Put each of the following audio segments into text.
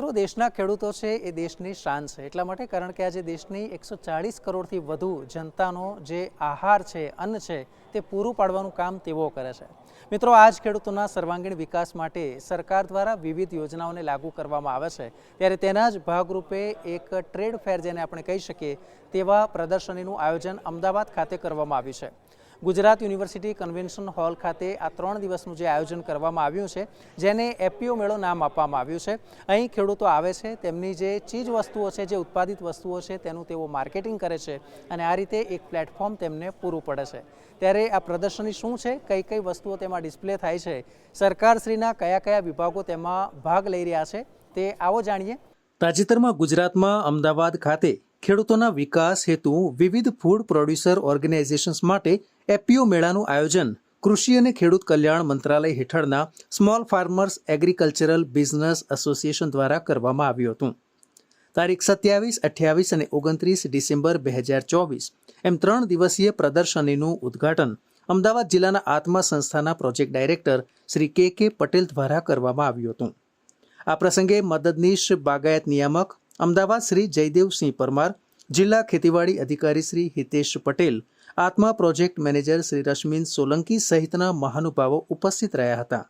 મિત્રો, દેશના ખેડૂતો છે એ દેશની શાન છે, એટલા માટે કારણ કે આજે દેશની 140 કરોડથી વધુ જનતાનો જે આહાર છે, અન્ન છે, તે પૂરું પાડવાનું કામ તેઓ કરે છે. મિત્રો, આ જ ખેડૂતોના સર્વાંગીણ વિકાસ માટે સરકાર દ્વારા વિવિધ યોજનાઓને લાગુ કરવામાં આવે છે, ત્યારે તેના જ ભાગરૂપે એક ટ્રેડ ફેર જેને આપણે કહી શકીએ તેવા પ્રદર્શનીનું આયોજન અમદાવાદ ખાતે કરવામાં આવ્યું છે. ગુજરાત યુનિવર્સિટી કન્વેન્શન હોલ ખાતે આ 3 દિવસનું જે આયોજન કરવામાં આવ્યું છે, જેને એપીઓ મેળો નામ આપવામાં આવ્યું છે. અહીં ખેડૂતો આવે છે, તેમની જે ચીજ વસ્તુઓ છે, જે ઉત્પાદિત વસ્તુઓ છે, તેનું તેઓ માર્કેટિંગ કરે છે અને આ રીતે એક પ્લેટફોર્મ તેમને પૂરું પડે છે. ત્યારે આ પ્રદર્શની શું છે, કઈ કઈ વસ્તુઓ તેમાં ડિસ્પ્લે થાય છે, સરકારશ્રીના કયા કયા વિભાગો તેમાં ભાગ લઈ રહ્યા છે, તે આવો જાણીએ. તાજેતરમાં ગુજરાતમાં અમદાવાદ ખાતે ખેડૂતોના વિકાસ હેતુ વિવિધ ફૂડ પ્રોડ્યુસર ઓર્ગેનાઇઝેશન્સ માટે એપીઓ મેળાનું આયોજન કૃષિ અને ખેડૂત કલ્યાણ મંત્રાલય હેઠળના small farmers agricultural business association દ્વારા કરવામાં આવ્યું હતું. તારીખ 27, 28 અને 29 ડિસેમ્બર 2024 એમ 3 દિવસીય પ્રદર્શનીનું ઉદ્ઘાટન અમદાવાદ જિલ્લાના આત્મા સંસ્થાના પ્રોજેક્ટ ડાયરેક્ટર શ્રી કે પટેલ દ્વારા કરવામાં આવ્યું હતું. આ પ્રસંગે મદદનીશ બાગાયત નિયામક અમદાવાદ શ્રી જયદેવસિંહ પરમાર, જિલ્લા ખેતીવાડી અધિકારી શ્રી હિતેશ પટેલ, આત્મા પ્રોજેક્ટ મેનેજર શ્રી રશ્મિન સોલંકી સહિતના મહાનુભાવો ઉપસ્થિત રહ્યા હતા.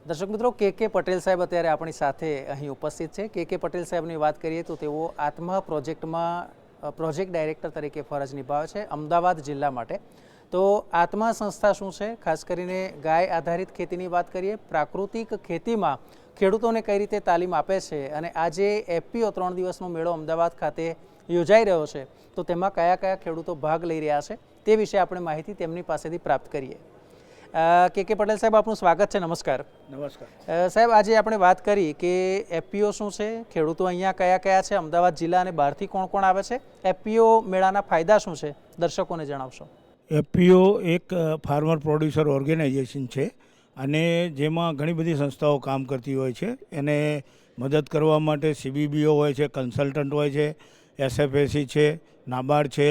દર્શક મિત્રો, કે પટેલ સાહેબ અત્યારે આપણી સાથે અહીં ઉપસ્થિત છે. કે પટેલ સાહેબની વાત કરીએ તો તેઓ આત્મા પ્રોજેક્ટમાં પ્રોજેક્ટ ડાયરેક્ટર તરીકે ફરજ નિભાવે છે અમદાવાદ જિલ્લા માટે. તો આત્મા સંસ્થા શું છે, ખાસ કરીને ગાય આધારિત ખેતીની વાત કરીએ, પ્રાકૃતિક ખેતીમાં ખેડૂતોને કઈ રીતે તાલીમ આપે છે અને આજે એપીઓ 3 દિવસનો મેળો અમદાવાદ ખાતે યોજાઈ રહ્યો છે, તો તેમાં કયા કયા ખેડૂતો ભાગ લઈ રહ્યા છે તે વિશે આપણે માહિતી તેમની પાસેથી પ્રાપ્ત કરીએ. કે પટેલ સાહેબ, આપનું સ્વાગત છે. નમસ્કાર. નમસ્કાર સાહેબ, આજે આપણે વાત કરી કે એપીઓ શું છે, ખેડૂતો અહીંયા કયા કયા છે, અમદાવાદ જિલ્લા અને બહારથી કોણ કોણ આવે છે, એપીઓ મેળાના ફાયદા શું છે, દર્શકોને જણાવશો. એપીઓ એક ફાર્મર પ્રોડ્યુસર ઓર્ગેનાઇઝેશન છે અને જેમાં ઘણી બધી સંસ્થાઓ કામ કરતી હોય છે. એને મદદ કરવા માટે સીબીબીઓ હોય છે, કન્સલ્ટન્ટ હોય છે, એસએફએસી છે, નાબાર્ડ છે,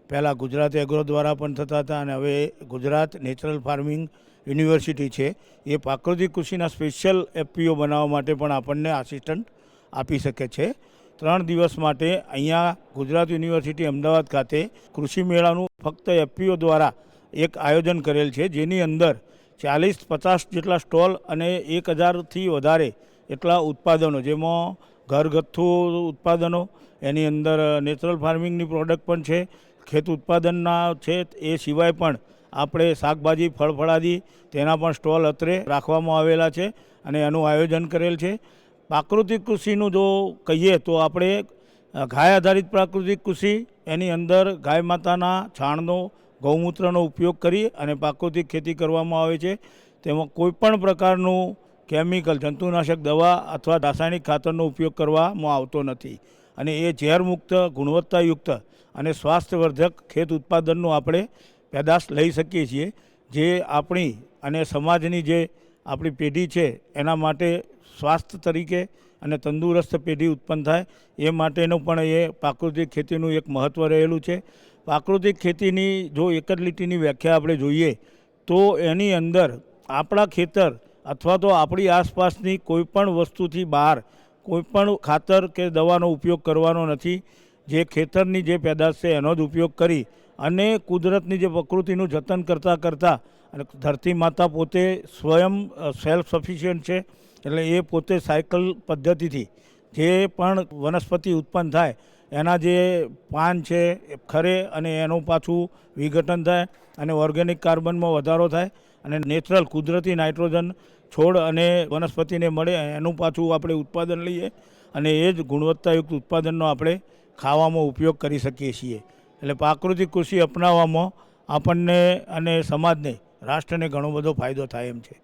પહેલાં ગુજરાત એગ્રો દ્વારા પણ થતા હતા અને હવે ગુજરાત નેચરલ ફાર્મિંગ યુનિવર્સિટી છે, એ પ્રાકૃતિક કૃષિના સ્પેશિયલ એપીઓ બનાવવા માટે પણ આપણને આસિસ્ટન્ટ આપી શકે છે. 3 દિવસ માટે અહીંયા ગુજરાત યુનિવર્સિટી અમદાવાદ ખાતે કૃષિ મેળાનું ફક્ત એપીઓ દ્વારા એક આયોજન કરેલ છે, જેની અંદર 40-50 જેટલા સ્ટોલ અને 1000થી વધારે એટલા ઉત્પાદનો, જેમાં ઘરગથ્થુ ઉત્પાદનો, એની અંદર નેચરલ ફાર્મિંગની પ્રોડક્ટ પણ છે, ખેત ઉત્પાદનના છે, એ સિવાય પણ આપણે શાકભાજી ફળફળાદી તેના પણ સ્ટોલ અત્રે રાખવામાં આવેલા છે અને એનું આયોજન કરેલ છે. પ્રાકૃતિક કૃષિનું જો કહીએ તો આપણે ગાય આધારિત પ્રાકૃતિક કૃષિ, એની અંદર ગાય માતાના છાણનો, ગૌમૂત્રનો ઉપયોગ કરી અને પ્રાકૃતિક ખેતી કરવામાં આવે છે. તેમાં કોઈપણ પ્રકારનું કેમિકલ, જંતુનાશક દવા અથવા રાસાયણિક ખાતરનો ઉપયોગ કરવામાં આવતો નથી અને એ ઝેરમુક્ત, ગુણવત્તાયુક્ત અને સ્વાસ્થ્યવર્ધક ખેત ઉત્પાદનનું આપણે પેદાશ લઈ શકીએ છીએ, જે આપણી અને સમાજની જે આપણી પેઢી છે એના માટે સ્વાસ્થ્ય તરીકે અને તંદુરસ્ત પેઢી ઉત્પન્ન થાય એ માટેનું પણ એ પ્રાકૃતિક ખેતીનું એક મહત્ત્વ રહેલું છે. પ્રાકૃતિક ખેતીની જો એક જ લીટીની વ્યાખ્યા આપણે જોઈએ તો એની અંદર આપણા ખેતર અથવા તો આપણી આસપાસની કોઈપણ વસ્તુથી બહાર કોઈપણ ખાતર કે દવાનો ઉપયોગ કરવાનો નથી. જે ખેતરની જે પેદાશ છે એનો જ ઉપયોગ કરી અને કુદરતની જે પ્રકૃતિનું જતન કરતાં અને ધરતી માતા પોતે સ્વયં સેલ્ફ સફિશિયન્ટ છે, એટલે એ પોતે સાયકલ પદ્ધતિથી જે પણ વનસ્પતિ ઉત્પન્ન થાય એના જે પાન છે એ ખરે અને એનું પાછું વિઘટન થાય અને ઓર્ગેનિક કાર્બનમાં વધારો થાય અને નેચરલ કુદરતી નાઇટ્રોજન છોડ અને વનસ્પતિને મળે, એનું પાછું આપણે ઉત્પાદન લઈએ અને એ જ ગુણવત્તાયુક્ત ઉત્પાદનનો આપણે ખાવામાં ઉપયોગ કરી શકીએ છીએ. એટલે પ્રાકૃતિક કૃષિ અપનાવવામાં આપણને અને સમાજને, રાષ્ટ્રને ઘણો બધો ફાયદો થાય એમ છે.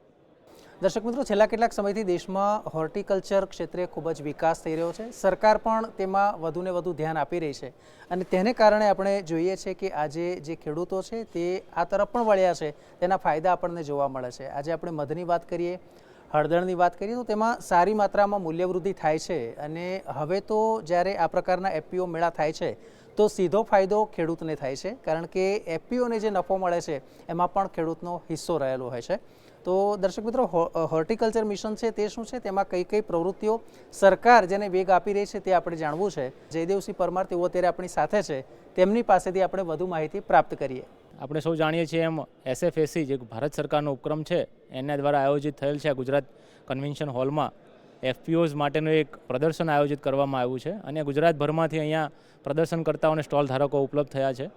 દર્શક મિત્રો, છેલ્લા કેટલાક સમયથી દેશમાં હોર્ટિકલ્ચર ક્ષેત્રે ખૂબ જ વિકાસ થઈ રહ્યો છે. સરકાર પણ તેમાં વધુને વધુ ધ્યાન આપી રહી છે અને તેને કારણે આપણે જોઈએ છે કે આજે જે ખેડૂતો છે તે આ તરફ પણ વળ્યા છે, તેના ફાયદા આપણને જોવા મળે છે. આજે આપણે મધની વાત કરીએ, હળદરની વાત કરીએ તો તેમાં સારી માત્રામાં મૂલ્યવૃદ્ધિ થાય છે અને હવે તો જ્યારે આ પ્રકારના એપીઓ મેળા થાય છે તો સીધો ફાયદો ખેડૂતને થાય છે, કારણ કે એપીઓને જે નફો મળે છે એમાં પણ ખેડૂતનો હિસ્સો રહેલો હોય છે. તો દર્શક મિત્રો, હોર્ટિકલ્ચર મિશન છે તે શું છે, તેમાં કઈ કઈ પ્રવૃત્તિઓ સરકાર જેને વેગ આપી રહી છે તે આપણે જાણવું છે. જયદેવસિંહ પરમાર તેઓ અત્યારે આપણી સાથે છે, તેમની પાસેથી આપણે વધુ માહિતી પ્રાપ્ત કરીએ. આપણે સૌ જાણીએ છીએ એમ SFSC જે ભારત સરકારનો ઉપક્રમ છે એના દ્વારા આયોજિત થયેલ છે ગુજરાત કન્વેન્શન હોલમાં FPOs માટેનું એક પ્રદર્શન આયોજિત કરવામાં આવ્યું છે અને ગુજરાતભરમાંથી અહીંયા પ્રદર્શનકર્તાઓને સ્ટોલ ધારકો ઉપલબ્ધ થયા છે.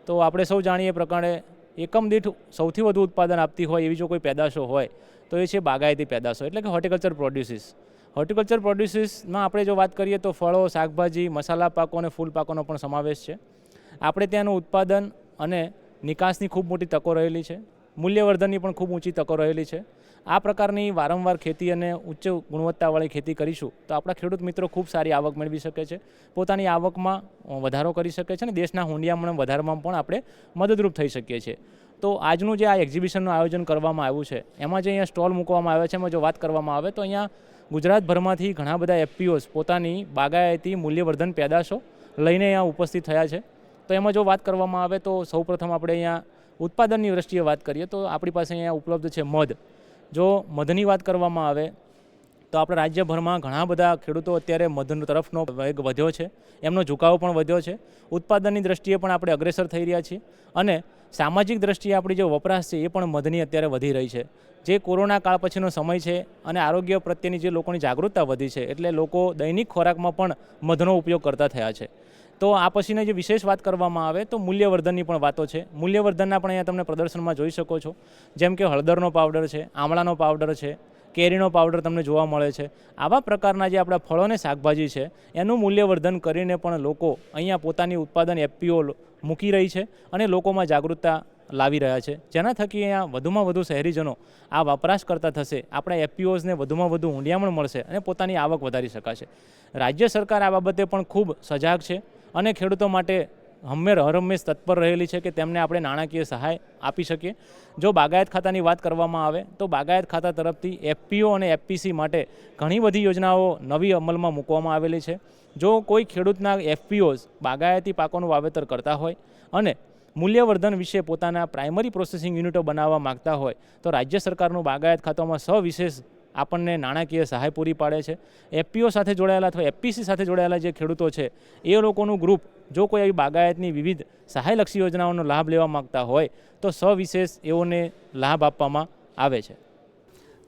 તો આપણે સૌ જાણીએ પ્રમાણે એકમ દીઠ સૌથી વધુ ઉત્પાદન આપતી હોય એવી જો કોઈ પેદાશો હોય તો એ છે બાગાયતી પેદાશો, એટલે કે હોર્ટિકલ્ચર પ્રોડ્યુસીસ. હોર્ટિકલ્ચર પ્રોડ્યુસીસમાં આપણે જો વાત કરીએ તો ફળો, શાકભાજી, મસાલા પાકો અને ફૂલ પાકોનો પણ સમાવેશ છે. આપણે ત્યાંનું ઉત્પાદન અને નિકાસની ખૂબ મોટી તકો રહેલી છે, મૂલ્યવર્ધનની પણ ખૂબ ઊંચી તકો રહેલી છે. આ પ્રકારની વારંવાર ખેતી અને ઉચ્ચ ગુણવત્તાવાળી ખેતી કરીશું તો આપણા ખેડૂત મિત્રો ખૂબ સારી આવક મેળવી શકે છે, પોતાની આવકમાં વધારો કરી શકે છે અને દેશના હુંડિયામણ વધારવામાં પણ આપણે મદદરૂપ થઈ શકીએ છીએ. તો આજનું જે આ એક્ઝિબિશનનું આયોજન કરવામાં આવ્યું છે એમાં જે અહીંયા સ્ટોલ મૂકવામાં આવ્યા છે, એમાં જો વાત કરવામાં આવે તો અહીંયા ગુજરાતભરમાંથી ઘણા બધા FPOs પોતાની બાગાયતી મૂલ્યવર્ધન પેદાશો લઈને અહીંયા ઉપસ્થિત થયા છે. તો એમાં જો વાત કરવામાં આવે તો સૌપ્રથમ આપણે અહીંયા ઉત્પાદનની દ્રષ્ટિએ વાત કરીએ તો આપણી પાસે અહીંયા ઉપલબ્ધ છે મધ. જો મધની વાત કરવામાં આવે તો આપણા રાજ્યભરમાં ઘણા બધા ખેડૂતો અત્યારે મધ તરફનો વેગ વધ્યો છે, એમનો ઝુકાવ પણ વધ્યો છે. ઉત્પાદનની દ્રષ્ટિએ પણ આપણે અગ્રેસર થઈ રહ્યા છીએ અને સામાજિક દ્રષ્ટિએ આપણી જે વપરાશ છે એ પણ મધની અત્યારે વધી રહી છે. જે કોરોના કાળ પછીનો સમય છે અને આરોગ્ય પ્રત્યેની જે લોકોની જાગૃતતા વધી છે એટલે લોકો દૈનિક ખોરાકમાં પણ મધનો ઉપયોગ કરતા થયા છે. તો આ પછીની જે વિશેષ વાત કરવામાં આવે તો મૂલ્યવર્ધનની પણ વાતો છે. મૂલ્યવર્ધનના પણ અહીંયા તમને પ્રદર્શનમાં જોઈ શકો છો, જેમ કે હળદરનો પાવડર છે, આમળાનો પાવડર છે, કેરીનો પાવડર તમને જોવા મળે છે. આવા પ્રકારના જે આપણા ફળો અને શાકભાજી છે એનું મૂલ્યવર્ધન કરીને પણ લોકો અહીંયા પોતાની ઉત્પાદન FPO મૂકી રહી છે અને લોકોમાં જાગૃતતા લાવી રહ્યા છે, જેના થકી અહીંયા વધુમાં વધુ શહેરીજનો આ વપરાશ કરતા થશે, આપણા FPOsને વધુમાં વધુ ઊંડિયામણ મળશે અને પોતાની આવક વધારી શકાશે. રાજ્ય સરકાર આ બાબતે પણ ખૂબ સજાગ છે અને ખેડૂતો માટે હરહંમેશ તત્પર રહેલી છે કે તેમને આપણે નાણાકીય સહાય આપી શકીએ. જો બાગાયત ખાતાની વાત કરવામાં આવે તો બાગાયત ખાતા તરફથી FPO અને FPC માટે ઘણી બધી યોજનાઓ નવી અમલમાં મૂકવામાં આવેલી છે. જો કોઈ ખેડૂતના FPOs બાગાયતી પાકોનું વાવેતર કરતા હોય અને મૂલ્યવર્ધન વિશે પોતાના પ્રાઇમરી પ્રોસેસિંગ યુનિટો બનાવવા માગતા હોય તો રાજ્ય સરકારનું બાગાયત ખાતામાં સવિશેષ આપણને નાણાકીય સહાય પૂરી પાડે છે. FPO સાથે જોડાયેલા અથવા FPC સાથે જોડાયેલા જે ખેડૂતો છે એ લોકોનું ગ્રુપ જો કોઈ આવી બાગાયતની વિવિધ સહાયલક્ષી યોજનાઓનો લાભ લેવા માગતા હોય તો સવિશેષ એઓને લાભ આપવામાં આવે છે.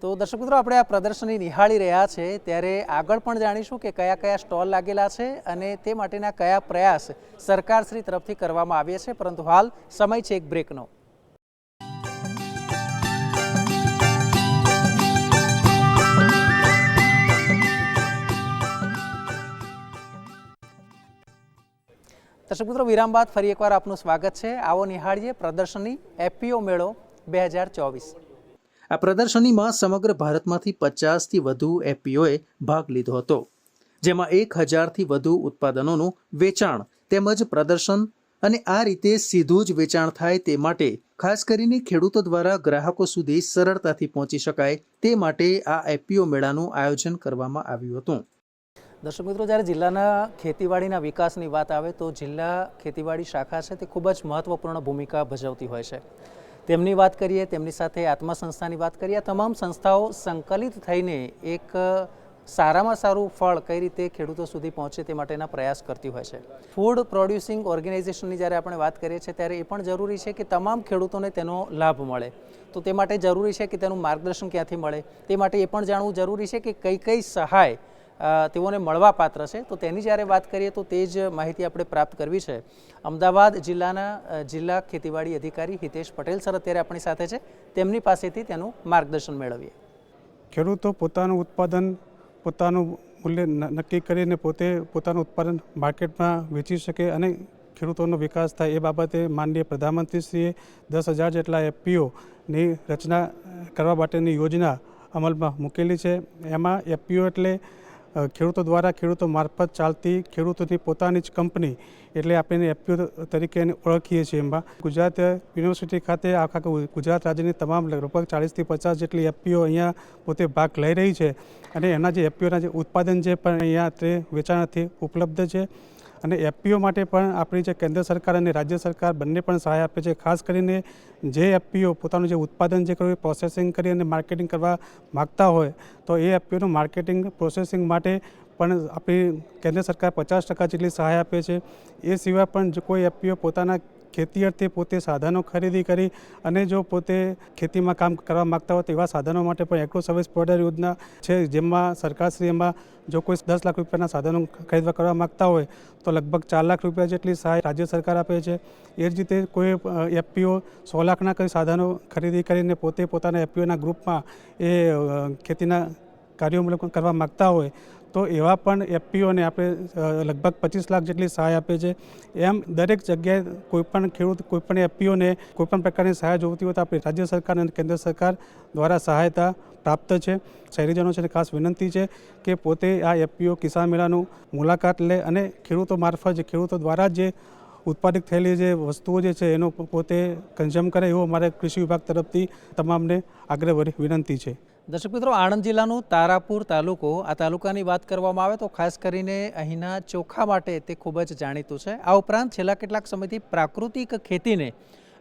તો દર્શક મિત્રો, આપણે આ પ્રદર્શની નિહાળી રહ્યા છે ત્યારે આગળ પણ જાણીશું કે કયા કયા સ્ટોલ લાગેલા છે અને તે માટેના કયા પ્રયાસ સરકારશ્રી તરફથી કરવામાં આવ્યા છે. પરંતુ હાલ સમય છે એક બ્રેકનો. દર્શક મિત્રો, વિરામ બાદ ફરી એકવાર આપનું સ્વાગત છે. આવો નિહાળીએ પ્રદર્શની FPO મેળો 2024. આ પ્રદર્શનીમાં સમગ્ર ભારતમાંથી 50થી વધુ FPOએ ભાગ લીધો હતો, જેમાં 1000થી વધુ ઉત્પાદનોનું વેચાણ તેમજ પ્રદર્શન અને આ રીતે સીધું જ વેચાણ થાય તે માટે ખાસ કરીને ખેડૂતો દ્વારા ગ્રાહકો સુધી સરળતાથી પહોંચી શકાય તે માટે આ FPO મેળાનું આયોજન કરવામાં આવ્યું હતું. દર્શક મિત્રો, જ્યારે જિલ્લાના ખેતીવાડીના વિકાસની વાત આવે તો જિલ્લા ખેતીવાડી શાખા છે તે ખૂબ જ મહત્વપૂર્ણ ભૂમિકા ભજવતી હોય છે. તેમની વાત કરીએ, તેમની સાથે આત્મા સંસ્થાની વાત કરીએ, તમામ સંસ્થાઓ સંકલિત થઈને એક સારામાં સારું ફળ કઈ રીતે ખેડૂતો સુધી પહોંચે તે માટેના પ્રયાસ કરતી હોય છે. ફૂડ પ્રોડ્યુસિંગ ઓર્ગેનાઇઝેશનની જ્યારે આપણે વાત કરીએ છીએ ત્યારે એ પણ જરૂરી છે કે તમામ ખેડૂતોને તેનો લાભ મળે. તો તે માટે જરૂરી છે કે તેનું માર્ગદર્શન ક્યાંથી મળે, તે માટે એ પણ જાણવું જરૂરી છે કે કઈ કઈ સહાય તેઓને મળવા પાત્ર છે. તો તેની જ્યારે વાત કરીએ તો તે જ માહિતી આપણે પ્રાપ્ત કરવી છે. અમદાવાદ જિલ્લાના જિલ્લા ખેતીવાડી અધિકારી હિતેશ પટેલ સર અત્યારે આપણી સાથે છે, તેમની પાસેથી તેનું માર્ગદર્શન મેળવીએ. ખેડૂતો પોતાનું ઉત્પાદન પોતાનું મૂલ્ય નક્કી કરીને પોતે પોતાનું ઉત્પાદન માર્કેટમાં વેચી શકે અને ખેડૂતોનો વિકાસ થાય એ બાબતે માનનીય પ્રધાનમંત્રીશ્રીએ 10,000 જેટલા FPOની રચના કરવા માટેની યોજના અમલમાં મૂકેલી છે. એમાં FPO એટલે ખેડૂતો દ્વારા ખેડૂતો મારફત ચાલતી ખેડૂતોની પોતાની જ કંપની એટલે આપણે FPO તરીકે ઓળખીએ છીએ. એમાં ગુજરાત યુનિવર્સિટી ખાતે આખા ગુજરાત રાજ્યની તમામ લગભગ 40થી 50 જેટલી FPO અહીંયા પોતે ભાગ લઈ રહી છે અને એના જે FPOના જે ઉત્પાદન છે પણ અહીંયા તે વેચાણથી ઉપલબ્ધ છે અને એફપીઓ માટે પણ આપણી જે કેન્દ્ર સરકાર અને રાજ્ય સરકાર બંને પણ સહાય આપે છે. ખાસ કરીને જે એફપીઓ પોતાનું જે ઉત્પાદન જે કરવું પ્રોસેસિંગ કરી અને માર્કેટિંગ કરવા માગતા હોય તો એ એફપીઓનું માર્કેટિંગ પ્રોસેસિંગ માટે પણ આપણી કેન્દ્ર સરકાર 50% જેટલી સહાય આપે છે. એ સિવાય પણ જો કોઈ એફપીઓ પોતાના ખેતી અર્થે પોતે સાધનો ખરીદી કરી અને જો પોતે ખેતીમાં કામ કરવા માગતા હોય તો એવા સાધનો માટે પણ એગ્રો સર્વિસ પ્રોવાઈડર યોજના છે, જેમાં સરકારશ્રી એમાં જો કોઈ 10 લાખ રૂપિયાના સાધનો ખરીદવા કરવા માગતા હોય તો લગભગ 4 લાખ રૂપિયા જેટલી સહાય રાજ્ય સરકાર આપે છે. એ જ રીતે કોઈ એફપીઓ 100 લાખના કોઈ સાધનો ખરીદી કરીને પોતે પોતાના એફપીઓના ગ્રુપમાં એ ખેતીના કાર્યો કરવા માગતા હોય તો એવા પણ એફપીઓને આપણે લગભગ 25 લાખ જેટલી સહાય આપે છે. એમ દરેક જગ્યાએ કોઈપણ ખેડૂત કોઈપણ એફપીઓને કોઈપણ પ્રકારની સહાય જોઈતી હોય તો આપણી રાજ્ય સરકાર અને કેન્દ્ર સરકાર દ્વારા સહાયતા પ્રાપ્ત છે. શહેરીજનો છે ખાસ વિનંતી છે કે પોતે આ એફપીઓ કિસાન મેળાનું મુલાકાત લે અને ખેડૂતો મારફત ખેડૂતો દ્વારા જે ઉત્પાદિત થયેલી જે વસ્તુઓ જે છે એનો પોતે કન્ઝ્યુમ કરે એવો અમારે કૃષિ વિભાગ તરફથી તમામને આગ્રહભરી વિનંતી છે. દર્શક મિત્રો, આણંદ જિલ્લાનું તારાપુર તાલુકો, આ તાલુકાની વાત કરવામાં આવે તો ખાસ કરીને અહીંના ચોખા માટે તે ખૂબ જ જાણીતું છે. આ ઉપરાંત છેલ્લા કેટલાક સમયથી પ્રાકૃતિક ખેતીને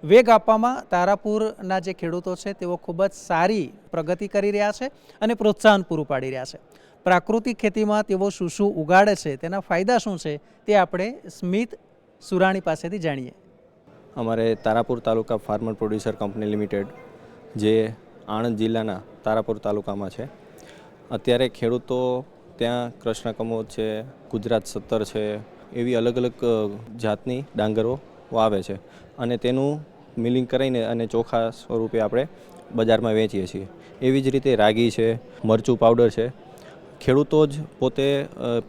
વેગ આપવામાં તારાપુરના જે ખેડૂતો છે તેઓ ખૂબ જ સારી પ્રગતિ કરી રહ્યા છે અને પ્રોત્સાહન પૂરું પાડી રહ્યા છે. પ્રાકૃતિક ખેતીમાં તેઓ શું શું ઉગાડે છે, તેના ફાયદા શું છે, તે આપણે સ્મિત સુરાણી પાસેથી જાણીએ. અમારે તારાપુર તાલુકા ફાર્મર પ્રોડ્યુસર કંપની લિમિટેડ જે આણંદ જિલ્લાના તારાપુર તાલુકામાં છે. અત્યારે ખેડૂતો ત્યાં કૃષ્ણ કમોદ છે, ગુજરાત 17 છે, એવી અલગ અલગ જાતની ડાંગરો વાવે છે અને તેનું મિલિંગ કરીને અને ચોખા સ્વરૂપે આપણે બજારમાં વેચીએ છીએ. એવી જ રીતે રાગી છે, મરચું પાવડર છે. ખેડૂતો જ પોતે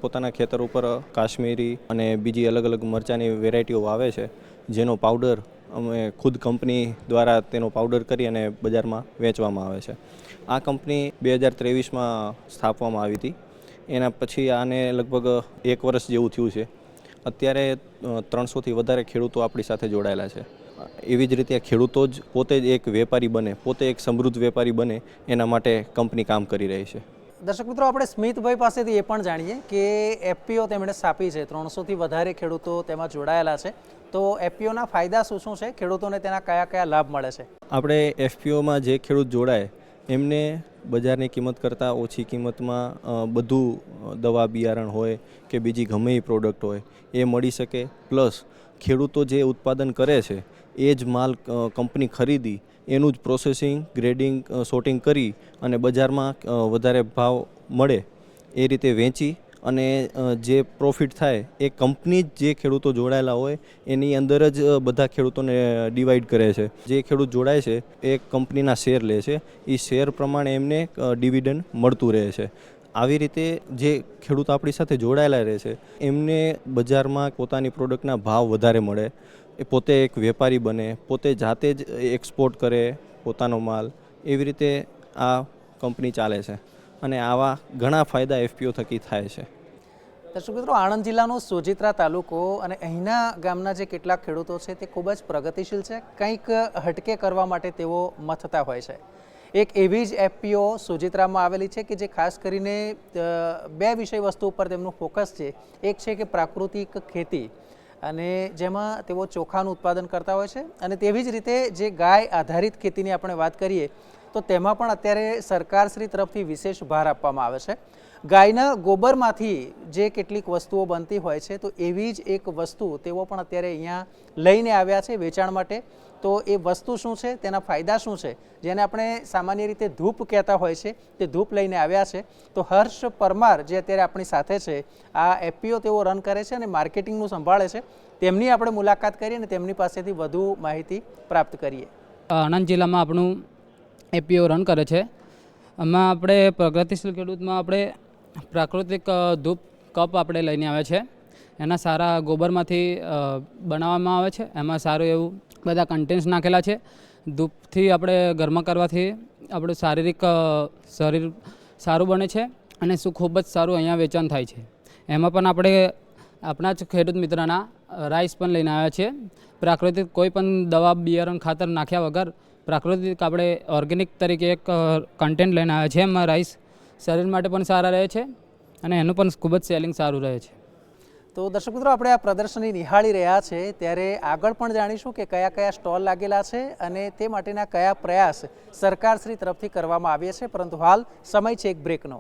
પોતાના ખેતર ઉપર કાશ્મીરી અને બીજી અલગ અલગ મરચાંની વેરાયટીઓ વાવે છે, જેનો પાવડર અમે ખુદ કંપની દ્વારા તેનો પાવડર કરી અને બજારમાં વેચવામાં આવે છે. આ કંપની 2023માં સ્થાપવામાં આવી હતી. એના પછી આને લગભગ 1 વર્ષ જેવું થયું છે. અત્યારે 300થી વધારે ખેડૂતો આપણી સાથે જોડાયેલા છે. એવી જ રીતે ખેડૂતો જ પોતે જ એક વેપારી બને, પોતે એક સમૃદ્ધ વેપારી બને, એના માટે કંપની કામ કરી રહી છે. દર્શક મિત્રો, આપણે સ્મિતભાઈ પાસેથી એ પણ જાણીએ કે એફપીઓ તેમણે સ્થાપી છે, 300થી વધારે ખેડૂતો તેમાં જોડાયેલા છે. તો એફપીઓના ફાયદા શું શું છે, ખેડૂતોને તેના કયા કયા લાભ મળે છે? આપણે એફપીઓમાં જે ખેડૂત જોડાય એમને બજારની કિંમત કરતાં ઓછી કિંમતમાં બધું દવા બિયારણ હોય કે બીજી ગમે એ પ્રોડક્ટ હોય એ મળી શકે. પ્લસ ખેડૂતો જે ઉત્પાદન કરે છે એ જ માલ કંપની ખરીદી એનું જ પ્રોસેસિંગ, ગ્રેડિંગ, સોર્ટિંગ કરી અને બજારમાં વધારે ભાવ મળે એ રીતે વેચી અને જે પ્રોફિટ થાય એ કંપની જ જે ખેડૂતો જોડાયેલા હોય એની અંદર જ બધા ખેડૂતોને ડિવાઈડ કરે છે. જે ખેડૂત જોડાય છે એ કંપનીના શેર લે છે, એ શેર પ્રમાણે એમને ડિવિડન્ડ મળતું રહે છે. આવી રીતે જે ખેડૂત આપણી સાથે જોડાયેલા રહે છે એમને બજારમાં પોતાની પ્રોડક્ટના ભાવ વધારે મળે, એ પોતે એક વેપારી બને, પોતે જાતે જ એક્સપોર્ટ કરે પોતાનો માલ. એવી રીતે આ કંપની ચાલે છે અને આવા ઘણા ફાયદા એફપીઓ થકી થાય છે. દર્શક મિત્રો, આણંદ જિલ્લાનો સોજિત્રા તાલુકો અને અહીંના ગામના જે કેટલાક ખેડૂતો છે તે ખૂબ જ પ્રગતિશીલ છે. કંઈક હટકે કરવા માટે તેઓ મથતા હોય છે. એક એવી જ એફપીઓ સોજિત્રામાં આવેલી છે કે જે ખાસ કરીને 2 વિષય વસ્તુ ઉપર તેમનું ફોકસ છે. એક છે કે પ્રાકૃતિક ખેતી, અને જેમાં તેઓ ચોખાનું ઉત્પાદન કરતા હોય છે, અને તેવી જ રીતે જે ગાય આધારિત ખેતીની આપણે વાત કરીએ તો તેમાં પણ અત્યારે સરકારશ્રી તરફથી વિશેષ ભાર આપવામાં આવે છે. ગાયના ગોબરમાંથી જે કેટલીક વસ્તુઓ બનતી હોય છે તો એવી જ એક વસ્તુ તેઓ પણ અત્યારે અહીંયા લઈને આવ્યા છે વેચાણ માટે. તો એ વસ્તુ શું છે, તેના ફાયદા શું છે, જેને આપણે સામાન્ય રીતે ધૂપ કહેતા હોય છે, તે ધૂપ લઈને આવ્યા છે. તો હર્ષ પરમાર જે અત્યારે આપણી સાથે છે, આ એફપીઓ તેઓ રન કરે છે અને માર્કેટિંગનું સંભાળે છે. તેમની આપણે મુલાકાત કરીએ અને તેમની પાસેથી વધુ માહિતી પ્રાપ્ત કરીએ. આણંદ જિલ્લામાં આપણું એફપીઓ રન કરે છે. એમાં આપણે પ્રગતિશીલ ખેડૂતમાં આપણે પ્રાકૃતિક ધૂપ કપ આપણે લઈને આવ્યા છે. એના સારા ગોબરમાંથી બનાવવામાં આવે છે. એમાં સારું એવું બધા કન્ટેન્ટ્સ નાખેલા છે. ધૂપથી આપણે ઘરમાં કરવાથી આપણું શરીર સારું બને છે અને શું ખૂબ જ સારું અહીંયા વેચાણ થાય છે. એમાં પણ આપણે આપણા જ ખેડૂત મિત્રના રાઈસ પણ લઈને આવ્યા છીએ. પ્રાકૃતિક કોઈ પણ દવા બિયારણ ખાતર નાખ્યા વગર પ્રાકૃતિક આપણે ઓર્ગેનિક તરીકે એક કન્ટેન્ટ લઈને આવ્યા છીએ. એમાં રાઈસ શરીર માટે પણ સારા રહે છે અને એનું પણ ખૂબ જ સેલિંગ સારું રહે છે. તો દર્શક મિત્રો, આપણે આ પ્રદર્શની નિહાળી રહ્યા છે ત્યારે આગળ પણ જાણીશું કે કયા કયા સ્ટોલ લાગેલા છે અને તે માટેના કયા પ્રયાસ સરકારશ્રી તરફથી કરવામાં આવ્યા છે. પરંતુ હાલ સમય છે એક બ્રેકનો.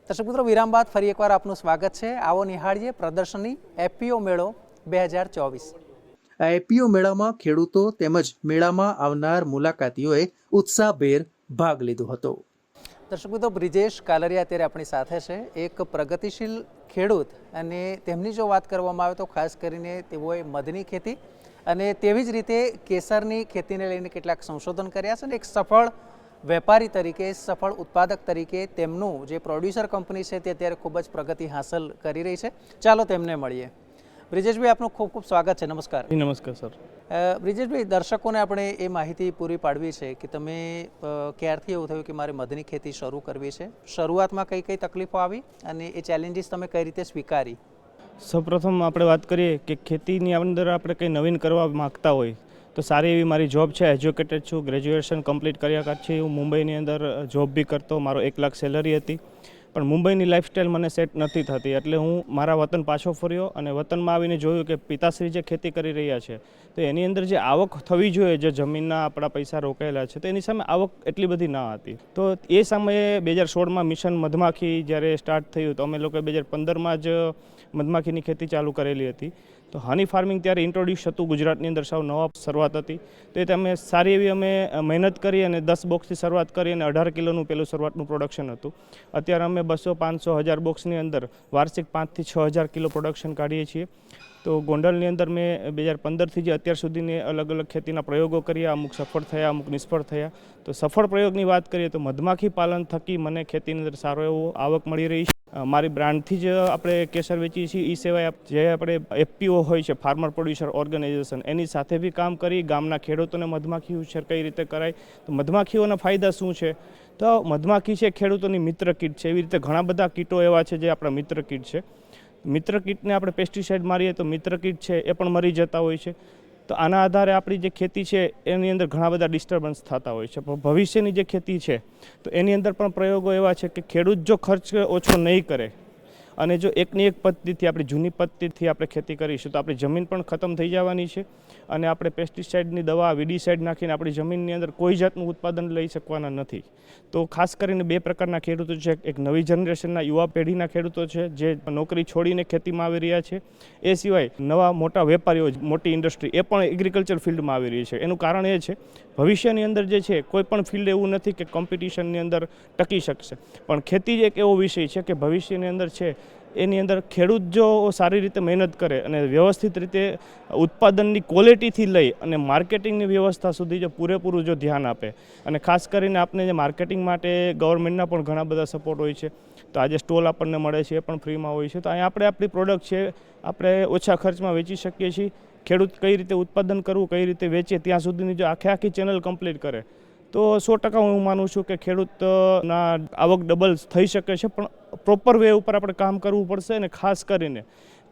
દર્શક મિત્રો, વિરામ બાદ ફરી એકવાર આપનું સ્વાગત છે. આવો નિહાળીએ પ્રદર્શની એફપીઓ મેળો 2024. આ એફપીઓ મેળામાં ખેડૂતો તેમજ મેળામાં આવનાર મુલાકાતીઓએ ઉત્સાહભેર ભાગ લીધો હતો. દર્શક મિત્રો, બ્રિજેશ કાલરિયા અત્યારે આપણી સાથે છે, એક પ્રગતિશીલ ખેડૂત, અને તેમની જો વાત કરવામાં આવે તો ખાસ કરીને તેઓએ મધની ખેતી અને તેવી જ રીતે કેસરની ખેતીને લઈને કેટલાક સંશોધન કર્યા છે અને એક સફળ વેપારી તરીકે, સફળ ઉત્પાદક તરીકે તેમનું જે પ્રોડ્યુસર કંપની છે તે અત્યારે ખૂબ જ પ્રગતિ હાંસલ કરી રહી છે. ચાલો તેમને મળીએ. બ્રિજેશભાઈ, આપનું ખૂબ ખૂબ સ્વાગત છે. નમસ્કાર. નમસ્કાર સર. બ્રિજેશભાઈ, દર્શકોને આપણે એ માહિતી પૂરી પાડવી છે કે તમે ક્યારથી એવું થયું કે મારે મધની ખેતી શરૂ કરવી છે, શરૂઆતમાં કઈ કઈ તકલીફો આવી અને એ ચેલેન્જીસ તમે કઈ રીતે સ્વીકારી? સૌપ્રથમ આપણે વાત કરીએ કે ખેતીની અંદર આપણે કંઈ નવીન કરવા માગતા હોય તો સારી એવી મારી જોબ છે, એજ્યુકેટેડ છું, ગ્રેજ્યુએશન કમ્પ્લીટ કર્યા પછી હું મુંબઈની અંદર જોબ બી કરતો, મારો 1 લાખ સેલરી હતી. પણ મુંબઈની લાઈફસ્ટાઈલ મને સેટ નથી થતી, એટલે હું મારા વતન પાછો ફર્યો અને વતનમાં આવીને જોયું કે પિતાશ્રી જે ખેતી કરી રહ્યા છે તો એની અંદર જે આવક થવી જોઈએ, જે જમીનના આપણા પૈસા રોકાયેલા છે તો એની સામે આવક એટલી બધી ના હતી. તો એ સમયે 2016માં મિશન મધમાખી જ્યારે સ્ટાર્ટ થયું તો અમે લોકો 2015માં જ મધમાખીની ખેતી ચાલુ કરેલી હતી. તો હની ફાર્મિંગ ત્યારે ઇન્ટ્રોડ્યુસ હતું ગુજરાતની અંદર, સાવ નવા શરૂઆત હતી. તો એ તમે સારી એવી અમે મહેનત કરી અને 10 બોક્સથી શરૂઆત કરી અને 18 કિલોનું પહેલું શરૂઆતનું પ્રોડક્શન હતું. અત્યારે અમે 200, 500, 1000 બોક્સની અંદર વાર્ષિક 5,000 થી 6,000 કિલો પ્રોડક્શન કાઢીએ છીએ. તો ગોંડલની અંદર મેં 2015થી જે અત્યાર સુધીની અલગ અલગ ખેતીના પ્રયોગો કર્યા, અમુક સફળ થયા, અમુક નિષ્ફળ થયા. તો સફળ પ્રયોગની વાત કરીએ તો મધમાખી પાલન થકી મને ખેતીની અંદર સારો એવો આવક મળી રહી છે. મારી બ્રાન્ડથી જ આપણે કેસર વેચીએ છીએ. એ સિવાય જે આપણે એફપીઓ હોય છે, ફાર્મર પ્રોડ્યુસર ઓર્ગેનાઇઝેશન, એની સાથે બી કામ કરી ગામના ખેડૂતોને મધમાખી ઉછેર કઈ રીતે કરાય, તો મધમાખીઓના ફાયદા શું છે. તો મધમાખી છે ખેડૂતોની મિત્ર કીટ છે. એવી રીતે ઘણા બધા કીટો એવા છે જે આપણા મિત્ર કીટ છે. મિત્ર કીટને આપણે પેસ્ટિસાઇડ મારીએ તો મિત્ર કીટ છે એ પણ મરી જતા હોય છે. તો આના આધારે આપણી જે ખેતી છે એની અંદર ઘણા બધા ડિસ્ટર્બન્સ થતા હોય છે. પણ ભવિષ્યની જે ખેતી છે તો એની અંદર પણ પ્રયોગો એવા છે કે ખેડૂત જો ખર્ચ ઓછો નહીં કરે અને જો એકની એક પદ્ધતિથી, આપણી જૂની પદ્ધતિથી આપણે ખેતી કરીશું તો આપણી જમીન પણ ખતમ થઈ જવાની છે અને આપણે પેસ્ટિસાઇડની દવા, વીડીસાઇડ નાખીને આપણી જમીનની અંદર કોઈ જાતનું ઉત્પાદન લઈ શકવાના નથી. તો ખાસ કરીને 2 પ્રકારના ખેડૂતો છે. એક નવી જનરેશનના યુવા પેઢીના ખેડૂતો છે જે નોકરી છોડીને ખેતીમાં આવી રહ્યા છે. એ સિવાય નવા મોટા વેપારીઓ, મોટી ઇન્ડસ્ટ્રી, એ પણ એગ્રીકલ્ચર ફિલ્ડમાં આવી રહી છે. એનું કારણ એ છે ભવિષ્યની અંદર જે છે કોઈ પણ ફિલ્ડ એવું નથી કે કોમ્પિટિશનની અંદર ટકી શકશે, પણ ખેતી જ એક એવો વિષય છે કે ભવિષ્યની અંદર છે એની અંદર ખેડૂત જો સારી રીતે મહેનત કરે અને વ્યવસ્થિત રીતે ઉત્પાદનની ક્વોલિટીથી લઈ અને માર્કેટિંગની વ્યવસ્થા સુધી જો પૂરેપૂરું જો ધ્યાન આપે, અને ખાસ કરીને આપણે જે માર્કેટિંગ માટે ગવર્મેન્ટના પણ ઘણા બધા સપોર્ટ હોય છે. તો આજે સ્ટોલ આપણને મળે છે એ પણ ફ્રીમાં હોય છે. તો અહીંયા આપણે આપણી પ્રોડક્ટ છે આપણે ઓછા ખર્ચમાં વેચી શકીએ છીએ. ખેડૂત કઈ રીતે ઉત્પાદન કરવું, કઈ રીતે વેચે, ત્યાં સુધીની જો આખી ચેનલ કમ્પ્લીટ કરે તો 100% હું માનું છું કે ખેડૂતના આવક ડબલ થઈ શકે છે. પણ પ્રોપર વે ઉપર આપણે કામ કરવું પડશે અને ખાસ કરીને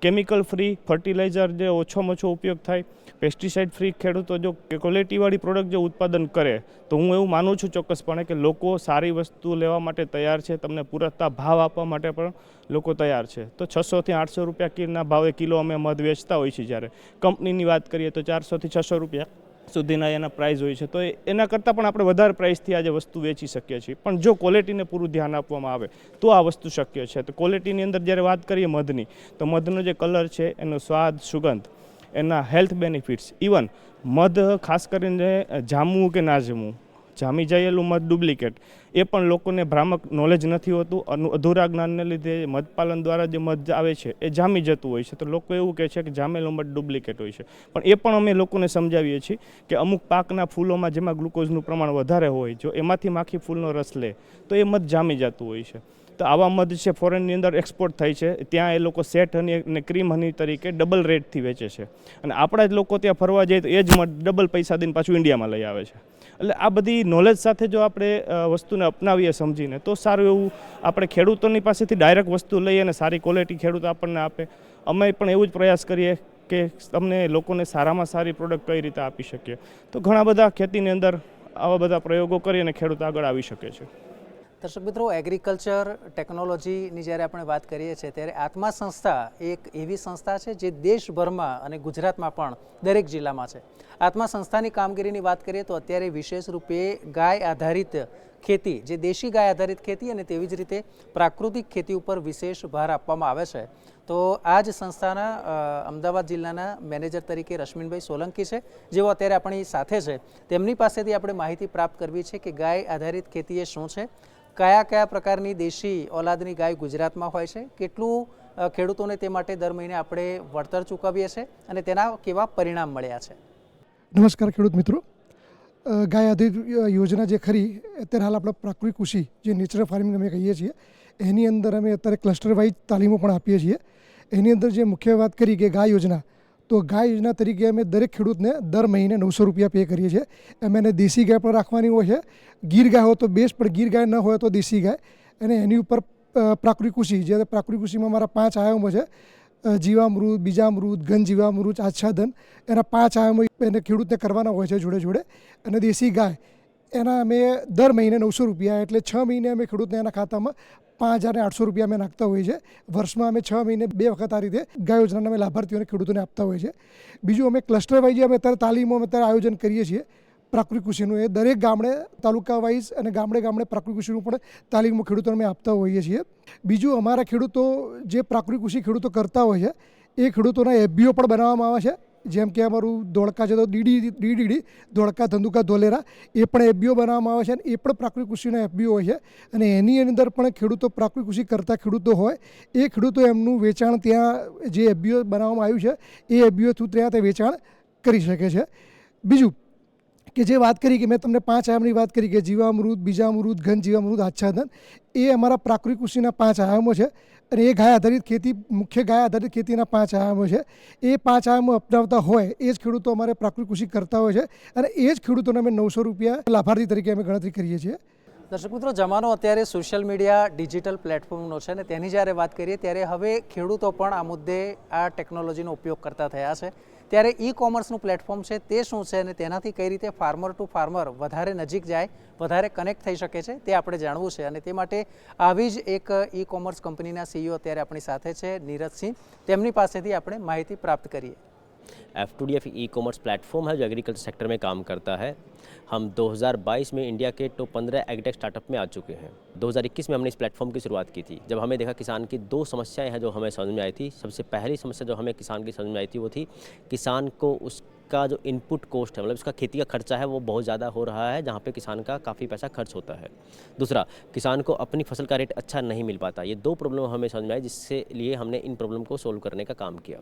કેમિકલ ફ્રી ફર્ટિલાઇઝર જે ઓછામાં ઓછો ઉપયોગ થાય, પેસ્ટિસાઇડ ફ્રી ખેડૂતો જો ક્વોલિટીવાળી પ્રોડક્ટ જો ઉત્પાદન કરે તો હું એવું માનું છું ચોક્કસપણે કે લોકો સારી વસ્તુ લેવા માટે તૈયાર છે. તમને પૂરતા ભાવ આપવા માટે પણ લોકો તૈયાર છે. તો 600 થી 800 રૂપિયા કિલોના ભાવે કિલો અમે મધ વેચતા હોઈએ છીએ. જ્યારે કંપનીની વાત કરીએ તો 400 થી 600 રૂપિયા સુધીના એના પ્રાઇસ હોય છે. તો એના કરતાં પણ આપણે વધારે પ્રાઇસથી આજે વસ્તુ વેચી શકીએ છીએ. પણ જો ક્વોલિટીને પૂરું ધ્યાન આપવામાં આવે તો આ વસ્તુ શક્ય છે. તો ક્વોલિટીની અંદર જ્યારે વાત કરીએ મધની, તો મધનો જે કલર છે, એનો સ્વાદ, સુગંધ, એના હેલ્થ બેનિફિટ્સ, ઇવન મધ ખાસ કરીને જામવું કે ના જમવું, જામી જાયેલું મધ ડુપ્લિકેટ, એ પણ લોકોને ભ્રામક નોલેજ નથી હોતું. અધૂરા જ્ઞાનને લીધે મધપાલન દ્વારા જે મધ આવે છે એ જામી જતું હોય છે. તો લોકો એવું કહે છે કે જામેલું મધ ડુપ્લિકેટ હોય છે. પણ એ પણ અમે લોકોને સમજાવીએ છીએ કે અમુક પાકના ફૂલોમાં જેમાં ગ્લુકોઝનું પ્રમાણ વધારે હોય, જો એમાંથી માખી ફૂલનો રસ લે તો એ મધ જામી જતું હોય છે. તો આવા મધ છે ફોરેનની અંદર એક્સપોર્ટ થાય છે. ત્યાં એ લોકો સેટ હની અને ક્રીમ હની તરીકે ડબલ રેટથી વેચે છે. અને આપણા જ લોકો ત્યાં ફરવા જાય તો એ જ મધ ડબલ પૈસા દઈને પાછું ઇન્ડિયામાં લઈ આવે છે. એટલે આ બધી નોલેજ સાથે જો આપણે વસ્તુને અપનાવીએ સમજીને તો સારું એવું આપણે ખેડૂતોની પાસેથી ડાયરેક્ટ વસ્તુ લઈએ અને સારી ક્વોલિટી ખેડૂત આપણને આપે. અમે પણ એવું જ પ્રયાસ કરીએ કે તમને લોકોને સારામાં સારી પ્રોડક્ટ કઈ રીતે આપી શકીએ. તો ઘણા બધા ખેતીની અંદર આવા બધા પ્રયોગો કરી અને ખેડૂત આગળ આવી શકે છે. દર્શક મિત્રો, એગ્રીકલ્ચર ટેકનોલોજીની જ્યારે આપણે વાત કરીએ છીએ ત્યારે આત્મા સંસ્થા એક એવી સંસ્થા છે જે દેશભરમાં અને ગુજરાતમાં પણ દરેક જિલ્લામાં છે. આત્મા સંસ્થાની કામગીરીની વાત કરીએ તો અત્યારે વિશેષ રૂપે ગાય આધારિત ખેતી, જે દેશી ગાય આધારિત ખેતી અને તેવી જ રીતે પ્રાકૃતિક ખેતી ઉપર વિશેષ ભાર આપવામાં આવે છે. તો આ જ સંસ્થાના અમદાવાદ જિલ્લાના મેનેજર તરીકે રશ્મિનભાઈ સોલંકી છે, જેઓ અત્યારે આપણી સાથે છે. તેમની પાસેથી આપણે માહિતી પ્રાપ્ત કરવી છે કે ગાય આધારિત ખેતી એ શું છે, કયા કયા પ્રકારની દેશી ઓલાદની ગાય ગુજરાતમાં હોય છે, કેટલું ખેડૂતોને તે માટે દર મહિને આપણે વળતર ચૂકવીએ છીએ અને તેના કેવા પરિણામ મળ્યા છે. નમસ્કાર ખેડૂત મિત્રો. ગાય આધારિત યોજના જે ખરી અત્યારે હાલ આપણે પ્રાકૃતિક કૃષિ જે નેચરલ ફાર્મિંગ અમે કહીએ છીએ એની અંદર અમે અત્યારે ક્લસ્ટર વાઇઝ તાલીમો પણ આપીએ છીએ. એની અંદર જે મુખ્ય વાત કરી કે ગાય યોજના, તો ગાય યોજના તરીકે અમે દરેક ખેડૂતને દર મહિને 900 રૂપિયા પે કરીએ છીએ. અમે એને દેશી ગાય પણ રાખવાની હોય છે, ગીર ગાય હોય તો બેસ્ટ, પણ ગીર ગાય ન હોય તો દેશી ગાય. અને એની ઉપર પ્રાકૃતિક કૃષિ, જે પ્રાકૃતિક કૃષિમાં મારા 5 આયામો છે: જીવામૃત, બીજામૃત, ઘન જીવામૃત, આચ્છાદન. એના 5 આયામો એને ખેડૂતને કરવાના હોય છે જોડે જોડે. અને દેશી ગાય એના અમે દર મહિને 900 રૂપિયા, એટલે 6 મહિને અમે ખેડૂતને એના ખાતામાં 5800 રૂપિયા અમે નાખતા હોઈએ છીએ. વર્ષમાં અમે 6 મહિને 2 વખત આ રીતે ગાય યોજનાના અમે લાભાર્થીઓને ખેડૂતોને આપતા હોઈએ છીએ. બીજું અમે ક્લસ્ટર વાઇઝ અમે અત્યારે તાલીમો અમે અત્યારે આયોજન કરીએ છીએ પ્રાકૃતિક કૃષિનું. એ દરેક ગામડે તાલુકા વાઇઝ અને ગામડે ગામડે પ્રાકૃતિક કૃષિનું પણ તાલીમો ખેડૂતોને અમે આપતા હોઈએ છીએ. બીજું અમારા ખેડૂતો જે પ્રાકૃતિક કૃષિ ખેડૂતો કરતા હોય છે એ ખેડૂતોના એફબીઓ પણ બનાવવામાં આવે છે. જેમ કે અમારું ધોળકા છે તો ડીડીડી ધોળકા ધંધુકા ધોલેરા, એ પણ એફબીઓ બનાવવામાં આવે છે અને એ પણ પ્રાકૃતિક કૃષિના એફબીઓ હોય છે. અને એની અંદર પણ ખેડૂતો પ્રાકૃતિક કૃષિ કરતા ખેડૂતો હોય એ ખેડૂતો એમનું વેચાણ ત્યાં જે એફબીઓ બનાવવામાં આવ્યું છે એ એફબીઓ થ્રુ ત્યાં તે વેચાણ કરી શકે છે. બીજું કે જે વાત કરી કે મેં તમને 5 આયામની વાત કરી કે જીવામૃત, બીજામૃત, ઘન જીવામૃત, આચ્છાદન, એ અમારા પ્રાકૃતિક કૃષિના 5 આયામો છે. અને એ ગાય આધારિત ખેતી, મુખ્ય ગાય આધારિત ખેતીના 5 આયામો છે. એ 5 આયામો અપનાવતા હોય એ જ ખેડૂતો અમારે પ્રાકૃતિક કૃષિ કરતા હોય છે અને એ જ ખેડૂતોને અમે 900 રૂપિયા લાભાર્થી તરીકે અમે ગણતરી કરીએ છીએ. દર્શક મિત્રો, જમાનો અત્યારે સોશિયલ મીડિયા, ડિજિટલ પ્લેટફોર્મનો છે અને તેની જ્યારે વાત કરીએ ત્યારે હવે ખેડૂતો પણ આ મુદ્દે આ ટેકનોલોજીનો ઉપયોગ કરતા થયા છે. ત્યારે ઈ કોમર્સનું પ્લેટફોર્મ છે તે શું છે અને તેનાથી કઈ રીતે ફાર્મર ટુ ફાર્મર વધારે નજીક જાય, વધારે કનેક્ટ થઈ શકે છે તે આપણે જાણવું છે. અને તે માટે આવી જ એક ઈ કોમર્સ કંપનીના સીઈઓ અત્યારે આપણી સાથે છે, નીરજસિંહ. તેમની પાસેથી આપણે माहिती प्राप्त करिए. F2DF ई कॉमर्स प्लेटफॉर्म है जो एग्रीकल्चर सेक्टर में काम करता है. हम 2022 में इंडिया के टॉप 15 एग्रीटेक स्टार्टअप में आ चुके हैं. 2021 में हमने इस प्लेटफॉर्म की शुरुआत की थी. जब हमें देखा किसान की 2 समस्याएं हैं जो हमें समझ में आई थी. सबसे पहली समस्या जो हमें किसान की समझ में आई थी वो थी किसान को उसका जो इनपुट कॉस्ट है, मतलब उसका खेती का खर्चा है वो बहुत ज़्यादा हो रहा है, जहाँ पे किसान का काफ़ी पैसा खर्च होता है. दूसरा, किसान को अपनी फसल का रेट अच्छा नहीं मिल पाता. ये 2 प्रॉब्लम हमें समझ में आई, जिससे लिए हमने इन प्रॉब्लम को सोल्व करने का काम किया.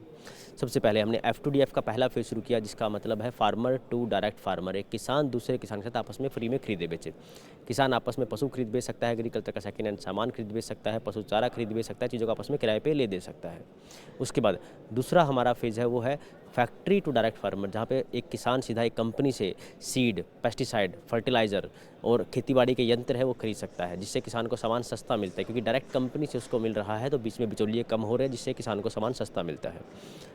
सबसे पहले हमने F2DF का पहला फेज शुरू किया, जिसका मतलब है फार्मर टू डायरेक्ट फार्मर. एक किसान दूसरे किसान के साथ आपस में फ्री में खरीदे बेचे. किसान आपस में पशु खरीद बेच सकता है, एग्रीकल्चर का सेकेंड हैंड सामान खरीद बेच सकता है, पशु चारा खरीद बेच सकता है, चीज़ों को आपस में किराए पे ले दे सकता है. उसके बाद दूसरा हमारा फेज है वो है फैक्ट्री टू डायरेक्ट फार्मर, जहाँ पे एक किसान सीधा एक कंपनी से सीड, पेस्टिसाइड, फर्टिलाइज़र और खेतीबाड़ी के यंत्र है वो खरीद सकता है, जिससे किसान को सामान सस्ता मिलता है. क्योंकि डायरेक्ट कंपनी से उसको मिल रहा है तो बीच में बिचौलिए कम हो रहे हैं, जिससे किसान को सामान सस्ता मिलता है.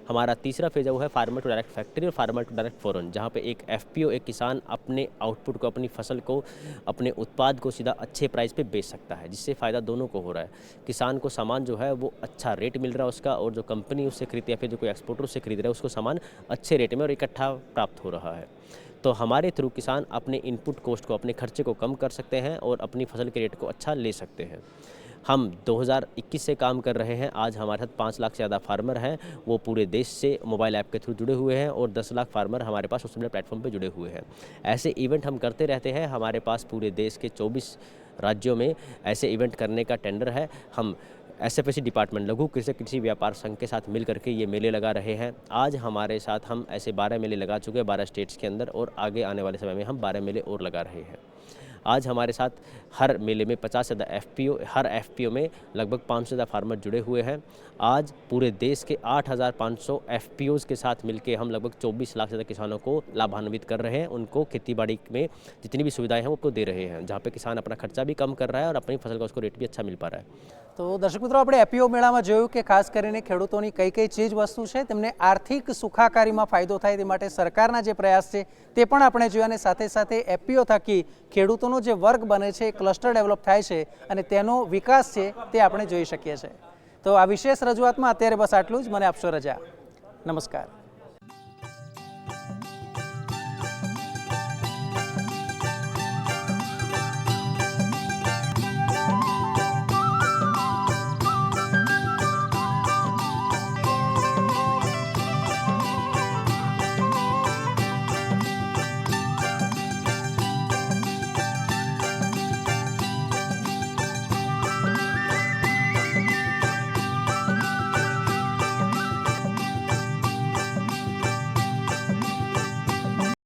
हमारा तीसरा फेज है वो है फार्मर टू डायरेक्ट फैक्ट्री और फार्मर टू डायरेक्ट फॉरन, जहाँ पे एक एफपीओ, एक किसान अपने आउटपुट को, अपनी फसल को, अपने उत्पाद को सीधा अच्छे प्राइस पे बेच सकता है, जिससे फ़ायदा दोनों को हो रहा है. किसान को सामान जो है वो अच्छा रेट मिल रहा है उसका, और जो कंपनी उससे खरीदती है, फिर जो कोई एक्सपोर्टर उससे खरीद रहा है उसको सामान अच्छे रेट में और इकट्ठा प्राप्त हो रहा है. तो हमारे थ्रू किसान अपने इनपुट कॉस्ट को, अपने खर्चे को कम कर सकते हैं और अपनी फसल के रेट को अच्छा ले सकते हैं. हम 2021 से काम कर रहे हैं. आज हमारे साथ 5 लाख से ज़्यादा फार्मर हैं, वो पूरे देश से मोबाइल ऐप के थ्रू जुड़े हुए हैं, और 10 लाख फार्मर हमारे पास सोशल मीडिया प्लेटफॉर्म पे जुड़े हुए हैं. ऐसे इवेंट हम करते रहते हैं. हमारे पास पूरे देश के 24 राज्यों में ऐसे इवेंट करने का टेंडर है. हम SFSC डिपार्टमेंट, लघु कृषि व्यापार संघ के साथ मिल करके ये मेले लगा रहे हैं. आज हमारे साथ हम ऐसे 12 मेले लगा चुके हैं 12 स्टेट्स के अंदर, और आगे आने वाले समय में हम 12 मेले और लगा रहे हैं. आज हमारे साथ हर मेले में 50 से ज़्यादा FPO, हर FPO में लगभग 500 से ज़्यादा फार्मर जुड़े हुए हैं। आज पूरे देश के 8,500 FPOs के साथ मिलकर हम लगभग 24 लाख से ज़्यादा किसानों को लाभान्वित कर रहे हैं। उनको खेती बाड़ी में जितनी भी सुविधाएं हैं वो उनको दे रहे हैं, जहाँ पे किसान अपना खर्चा भी कम कर रहा है और अपनी फसल का उसको रेट भी अच्छा मिल पा रहा है। તો દર્શક મિત્રો, આપણે એપીઓ મેળામાં જોયું કે ખાસ કરીને ખેડૂતોની કઈ ચીજ વસ્તુ છે તેમને આર્થિક સુખાકારીમાં ફાયદો થાય તે માટે સરકારના જે પ્રયાસ છે તે પણ આપણે જોયા અને સાથે સાથે એપીઓ થકી ખેડૂતોનો જે વર્ગ બને છે ક્લસ્ટર ડેવલપ થાય છે અને તેનો વિકાસ છે તે આપણે જોઈ શકીએ છીએ. તો આ વિશેષ રજૂઆતમાં અત્યારે બસ આટલું જ. મને આપશો રજા. નમસ્કાર.